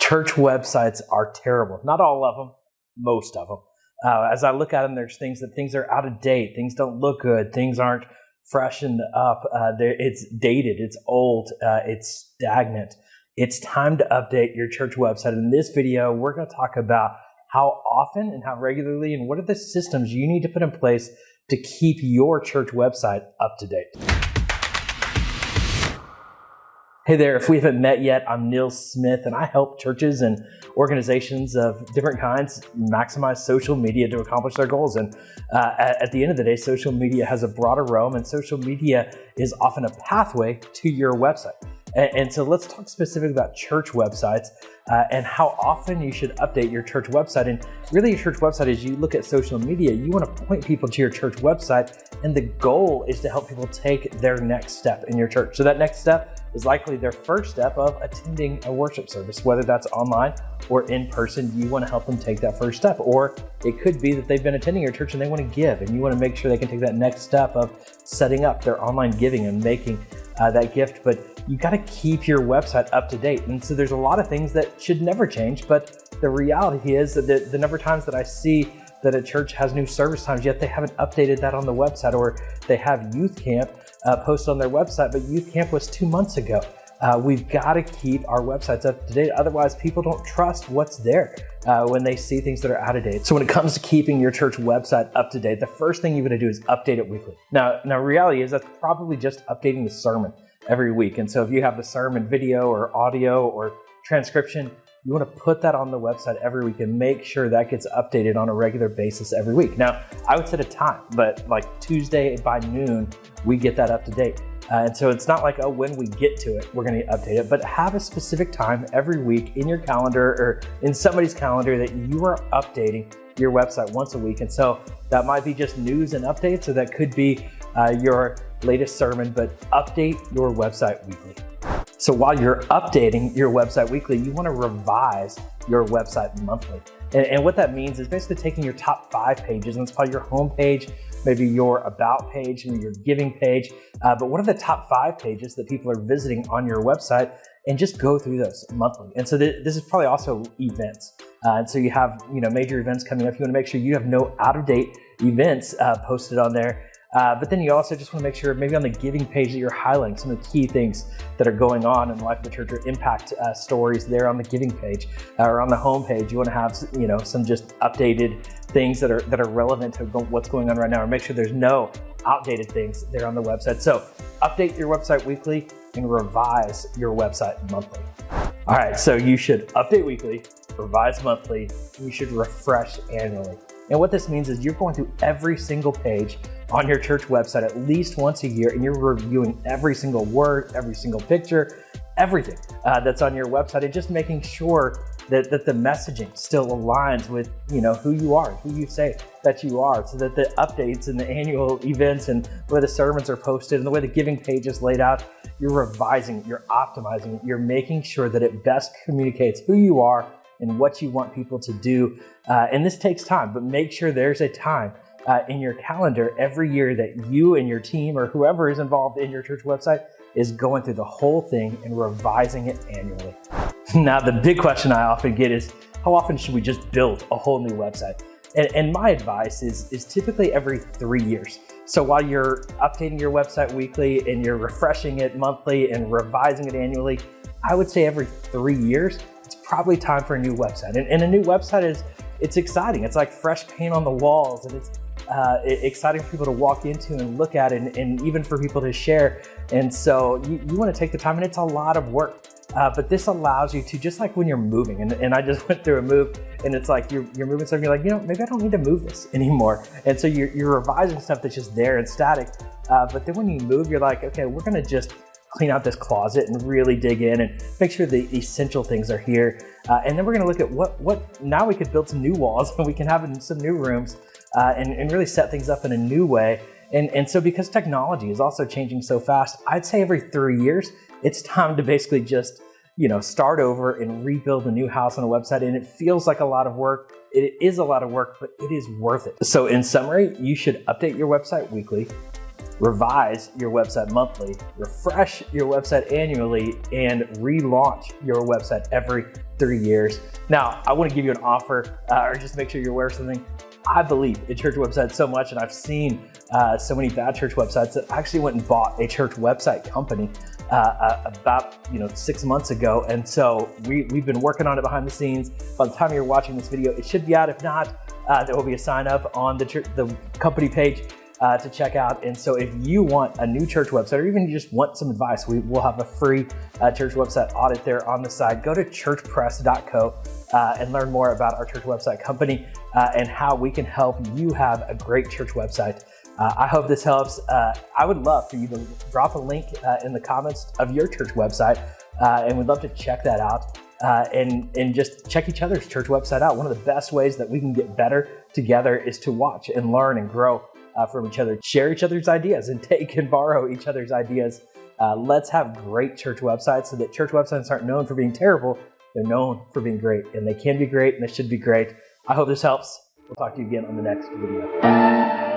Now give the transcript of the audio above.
Church websites are terrible. Not all of them, most of them. As I look at them, there's things are out of date. Things don't look good. Things aren't freshened up. It's dated. It's old. It's stagnant. It's time to update your church website. In this video, we're going to talk about how often and how regularly and what are the systems you need to put in place to keep your church website up to date. Hey there, if we haven't met yet, I'm Nils Smith and I help churches and organizations of different kinds maximize social media to accomplish their goals. And at the end of the day, social media has a broader realm and social media is often a pathway to your website. And so let's talk specifically about church websites and how often you should update your church website. And really your church website, as you look at social media, you want to point people to your church website. And the goal is to help people take their next step in your church. So that next step is likely their first step of attending a worship service, whether that's online or in person. You want to help them take that first step. Or it could be that they've been attending your church and they want to give, and you want to make sure they can take that next step of setting up their online giving and making that gift. But you got to keep your website up to date. And so there's a lot of things that should never change, but the reality is that the number of times that I see that a church has new service times, yet they haven't updated that on the website, or they have youth camp posted on their website, but youth camp was 2 months ago. We've got to keep our websites up to date. Otherwise, people don't trust what's there when they see things that are out of date. So when it comes to keeping your church website up to date, the first thing you're going to do is update it weekly. Now, reality is that's probably just updating the sermon every week. And so if you have the sermon video or audio or transcription, you want to put that on the website every week and make sure that gets updated on a regular basis every week. Now, I would set a time, but like Tuesday by noon, we get that up to date. And so it's not like, oh, when we get to it, we're going to update it, but have a specific time every week in your calendar or in somebody's calendar that you are updating your website once a week. And so that might be just news and updates, or that could be your latest sermon, but update your website weekly. So while you're updating your website weekly, you want to revise your website monthly. And what that means is basically taking your top 5 pages, and it's probably your home page, maybe your about page, maybe your giving page, but what are the top 5 pages that people are visiting on your website, and just go through those monthly. And so this is probably also events. And so you have major events coming up. You want to make sure you have no out-of-date events posted on there. But then you also just want to make sure maybe on the giving page that you're highlighting some of the key things that are going on in the life of the church, or impact stories there on the giving page, or on the home page. You want to have some just updated things that are relevant to what's going on right now, or make sure there's no outdated things there on the website. So update your website weekly and revise your website monthly. All right, so you should update weekly, revise monthly, and you should refresh annually. And what this means is you're going through every single page on your church website at least once a year, and you're reviewing every single word, every single picture, everything that's on your website, and just making sure that the messaging still aligns with who you are, who you say that you are, so that the updates and the annual events and where the sermons are posted and the way the giving page is laid out, you're revising, you're optimizing it, you're making sure that it best communicates who you are and what you want people to do. And this takes time, but make sure there's a time in your calendar every year that you and your team or whoever is involved in your church website is going through the whole thing and revising it annually. Now, the big question I often get is, how often should we just build a whole new website? And my advice is typically every 3 years. So while you're updating your website weekly and you're refreshing it monthly and revising it annually, I would say every 3 years, it's probably time for a new website. And a new website it's exciting. It's like fresh paint on the walls, and it's exciting for people to walk into and look at it, and even for people to share. And so you want to take the time, and it's a lot of work. But this allows you to, just like when you're moving, and I just went through a move, and it's like you're moving stuff, and you're like, maybe I don't need to move this anymore. And so you're revising stuff that's just there and static. But then when you move, you're like, okay, we're going to just clean out this closet and really dig in and make sure the essential things are here. And then we're going to look at what now we could build some new walls and we can have some new rooms and really set things up in a new way. And so because technology is also changing so fast, I'd say every 3 years, it's time to basically just, start over and rebuild a new house on a website. And it feels like a lot of work. It is a lot of work, but it is worth it. So in summary, you should update your website weekly, revise your website monthly, refresh your website annually, and relaunch your website every 3 years. Now, I want to give you an offer or just make sure you're aware of something. I believe in church websites so much, and I've seen so many bad church websites that I actually went and bought a church website company about 6 months ago. And so we've been working on it behind the scenes. By the time you're watching this video, it should be out. If not, there will be a sign up on the company page to check out. And so if you want a new church website, or even you just want some advice, we will have a free church website audit there on the side. Go to churchpress.co and learn more about our church website company and how we can help you have a great church website. I hope this helps. I would love for you to drop a link in the comments of your church website, and we'd love to check that out and just check each other's church website out. One of the best ways that we can get better together is to watch and learn and grow from each other, share each other's ideas, and take and borrow each other's ideas. Let's have great church websites so that church websites aren't known for being terrible. They're known for being great, and they can be great, and they should be great. I hope this helps. We'll talk to you again on the next video.